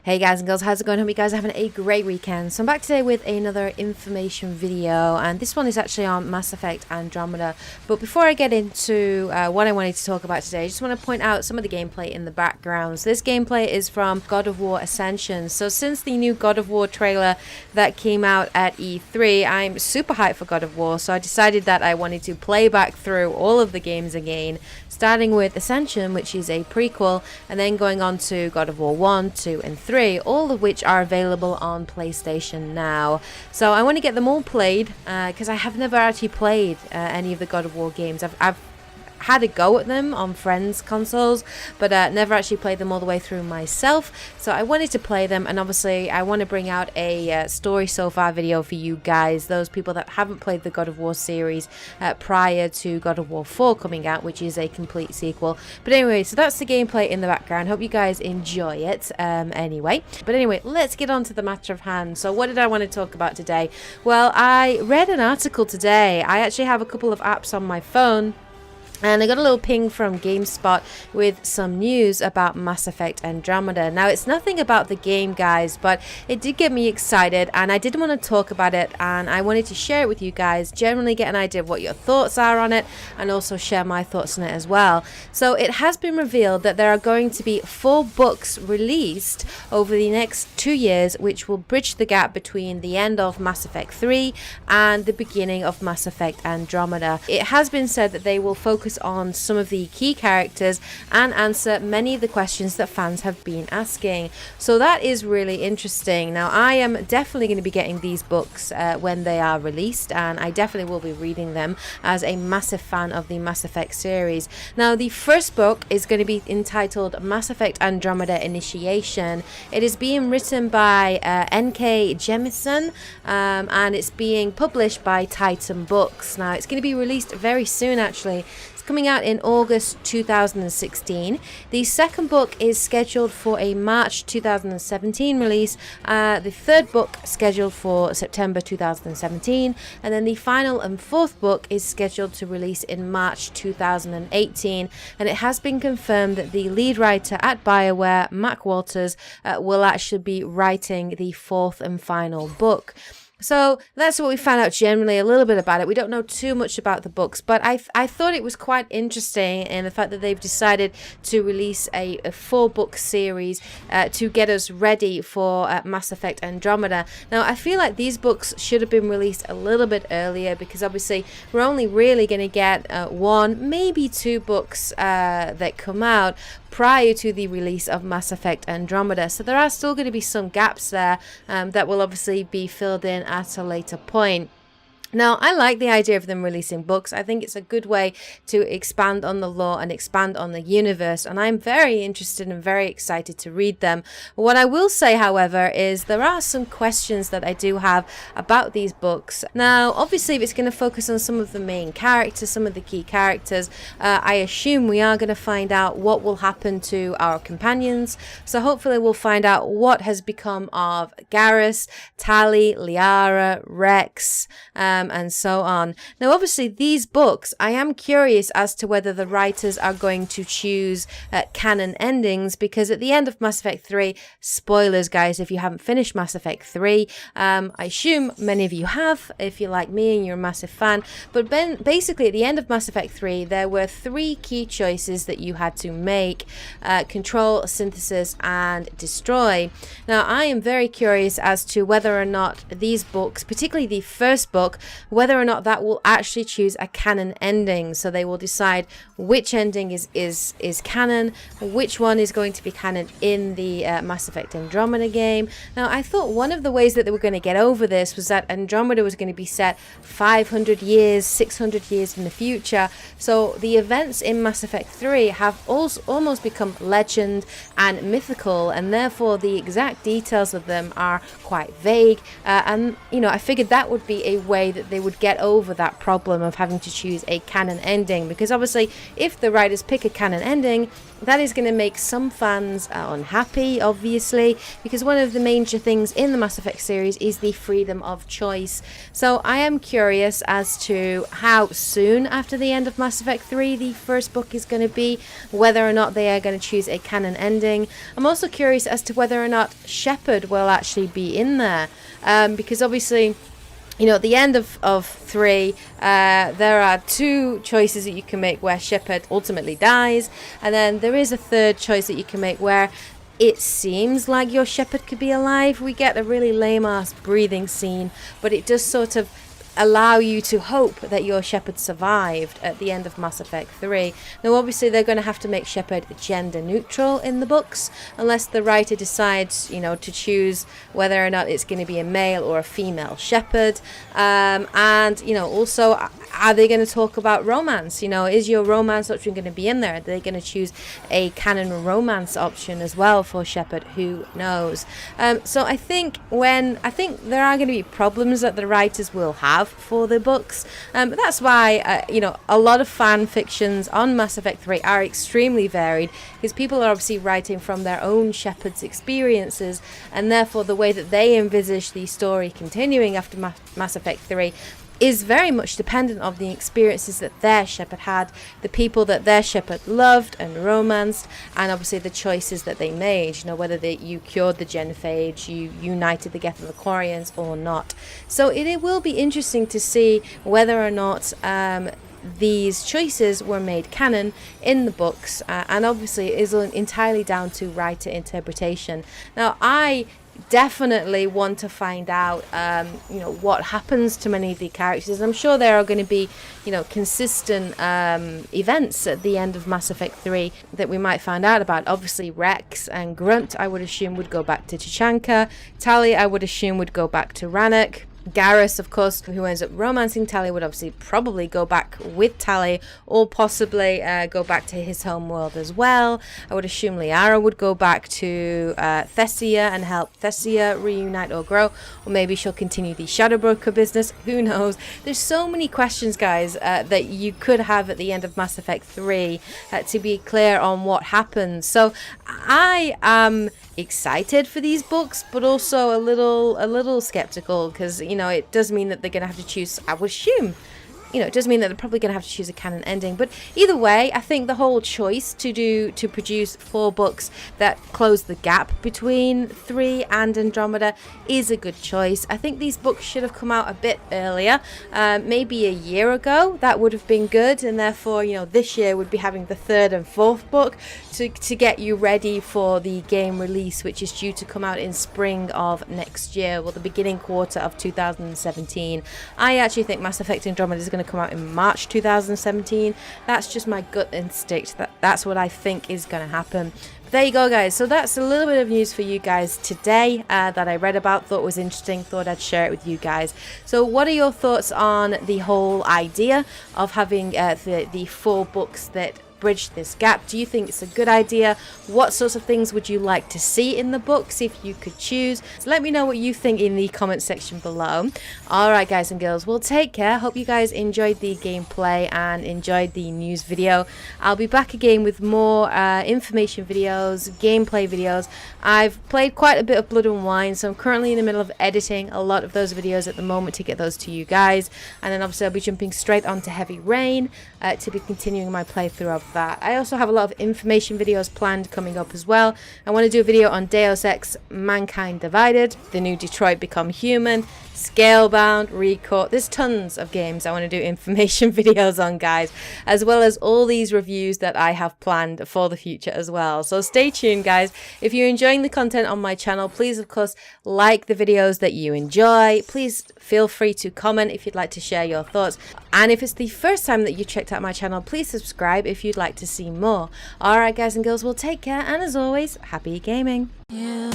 Hey guys and girls, how's it going? Hope you guys are having a great weekend. So I'm back today with another information video, and this one is actually on Mass Effect Andromeda. But before I get into what I wanted to talk about today, I just want to point out some of the gameplay in the background. So this gameplay is from God of War Ascension. So since the new God of War trailer that came out at E3, I'm super hyped for God of War, so I decided that I wanted to play back through all of the games again, starting with Ascension, which is a prequel, and then going on to God of War 1, 2 and 3, all of which are available on PlayStation now. So I want to get them all played because I have never actually played any of the God of War games. I've had a go at them on friends' consoles, but never actually played them all the way through myself. So I wanted to play them, and obviously I want to bring out a story so far video for you guys, those people that haven't played the God of War series prior to God of War 4 coming out, which is a complete sequel. But anyway, so that's the gameplay in the background. Hope you guys enjoy it anyway. But anyway, let's get on to the matter of hand. So what did I want to talk about today? Well, I read an article today. I actually have a couple of apps on my phone, and I got a little ping from GameSpot with some news about Mass Effect Andromeda. Now, it's nothing about the game, guys, but it did get me excited, and I did want to talk about it, and I wanted to share it with you guys, generally get an idea of what your thoughts are on it, and also share my thoughts on it as well. So it has been revealed that there are going to be 4 books released over the next 2 years, which will bridge the gap between the end of Mass Effect 3 and the beginning of Mass Effect Andromeda. It has been said that they will focus on some of the key characters and answer many of the questions that fans have been asking. So that is really interesting. Now, I am definitely going to be getting these books when they are released, and I definitely will be reading them as a massive fan of the Mass Effect series. Now, the first book is going to be entitled Mass Effect Andromeda Initiation. It is being written by N.K. Jemisin, and it's being published by Titan Books. Now, it's going to be released very soon, actually. Coming out in August 2016. The second book is scheduled for a March 2017 release, the third book scheduled for September 2017, and then the final and fourth book is scheduled to release in March 2018, and it has been confirmed that the lead writer at BioWare, Mac Walters, will actually be writing the fourth and final book. So that's what we found out generally a little bit about it. We don't know too much about the books, but I thought it was quite interesting in the fact that they've decided to release a 4-book series to get us ready for Mass Effect Andromeda. Now, I feel like these books should have been released a little bit earlier, because obviously we're only really going to get 1, maybe 2 books that come out prior to the release of Mass Effect Andromeda. So there are still going to be some gaps there that will obviously be filled in at a later point. Now, I like the idea of them releasing books. I think it's a good way to expand on the lore and expand on the universe, and I'm very interested and very excited to read them. What I will say, however, is there are some questions that I do have about these books. Now, obviously, if it's going to focus on some of the main characters, some of the key characters, I assume we are going to find out what will happen to our companions. So hopefully we'll find out what has become of Garrus, Tali, Liara, Rex, and so on. Now, obviously, these books, I am curious as to whether the writers are going to choose canon endings, because at the end of Mass Effect 3, spoilers, guys, if you haven't finished Mass Effect 3, I assume many of you have, if you're like me and you're a massive fan, but basically at the end of Mass Effect 3, there were 3 key choices that you had to make: control, synthesis, and destroy. Now, I am very curious as to whether or not these books, particularly the first book, whether or not that will actually choose a canon ending. So they will decide which ending is canon, which one is going to be canon in the Mass Effect Andromeda game. Now, I thought one of the ways that they were going to get over this was that Andromeda was going to be set 500 years, 600 years in the future. So the events in Mass Effect 3 have also almost become legend and mythical, and therefore the exact details of them are quite vague. And, you know, I figured that would be a way that they would get over that problem of having to choose a canon ending, because obviously if the writers pick a canon ending, that is going to make some fans unhappy, obviously, because one of the major things in the Mass Effect series is the freedom of choice. So I am curious as to how soon after the end of Mass Effect 3 the first book is going to be, whether or not they are going to choose a canon ending. I'm also curious as to whether or not Shepard will actually be in there, because obviously, you know, at the end of 3, there are 2 choices that you can make where Shepard ultimately dies, and then there is a third choice that you can make where it seems like your Shepard could be alive. We get a really lame-ass breathing scene, but it does sort of allow you to hope that your Shepard survived at the end of Mass Effect 3. Now obviously they're going to have to make Shepard gender neutral in the books, unless the writer decides, you know, to choose whether or not it's going to be a male or a female Shepard. And, you know, also, are they going to talk about romance? You know, is your romance option going to be in there? Are they going to choose a canon romance option as well for Shepard? Who knows? So I think there are going to be problems that the writers will have for the books, but that's why you know, a lot of fan fictions on Mass Effect 3 are extremely varied, because people are obviously writing from their own Shepard's experiences, and therefore the way that they envisage the story continuing after Mass Effect 3 is very much dependent on the experiences that their Shepard had, the people that their Shepard loved and romanced, and obviously the choices that they made, you know, whether you cured the genophage, you united the Geth and the Quarians or not. So it will be interesting to see whether or not these choices were made canon in the books, and obviously it is entirely down to writer interpretation. Now I definitely want to find out you know, what happens to many of the characters. I'm sure there are going to be, you know, consistent events at the end of Mass Effect 3 that we might find out about. Obviously Rex and Grunt, I would assume, would go back to Tachanka. Tali, I would assume, would go back to Rannoch. Garrus, of course, who ends up romancing Tali, would obviously probably go back with Tali, or possibly go back to his home world as well. I would assume Liara would go back to Thessia and help Thessia reunite or grow, or maybe she'll continue the Shadow Broker business. Who knows? There's so many questions, guys, that you could have at the end of Mass Effect 3 to be clear on what happens. So I am excited for these books, but also a little skeptical, because, you know, it does mean that they're going to have to choose, I would assume, you know, it does mean that they're probably going to have to choose a canon ending. But either way, I think the whole choice to produce 4 books that close the gap between 3 and Andromeda is a good choice. I think these books should have come out a bit earlier, maybe a year ago. That would have been good, and therefore, you know, this year would be having the 3rd and 4th book to get you ready for the game release, which is due to come out in spring of next year, well, the beginning quarter of 2017. I actually think Mass Effect Andromeda is going to come out in March 2017. That's just my gut instinct. That's what I think is going to happen. But there you go, guys. So that's a little bit of news for you guys today that I read about, thought was interesting, thought I'd share it with you guys. So what are your thoughts on the whole idea of having the 4 books that bridge this gap? Do you think it's a good idea? What sorts of things would you like to see in the books if you could choose? So let me know what you think in the comment section below. Alright, guys and girls, well, take care. Hope you guys enjoyed the gameplay and enjoyed the news video. I'll be back again with more information videos, gameplay videos. I've played quite a bit of Blood and Wine, so I'm currently in the middle of editing a lot of those videos at the moment to get those to you guys, and then obviously I'll be jumping straight onto Heavy Rain to be continuing my playthrough of that. I also have a lot of information videos planned coming up as well. I want to do a video on Deus Ex Mankind Divided, the new Detroit Become Human, Scalebound, Recore. There's tons of games I want to do information videos on, guys, as well as all these reviews that I have planned for the future as well. So stay tuned, guys. If you're enjoying the content on my channel, please, of course, like the videos that you enjoy. Please feel free to comment if you'd like to share your thoughts. And if it's the first time that you checked out my channel, please subscribe if you'd like to see more. Alright, guys and girls, well, take care, and as always, happy gaming. Yeah.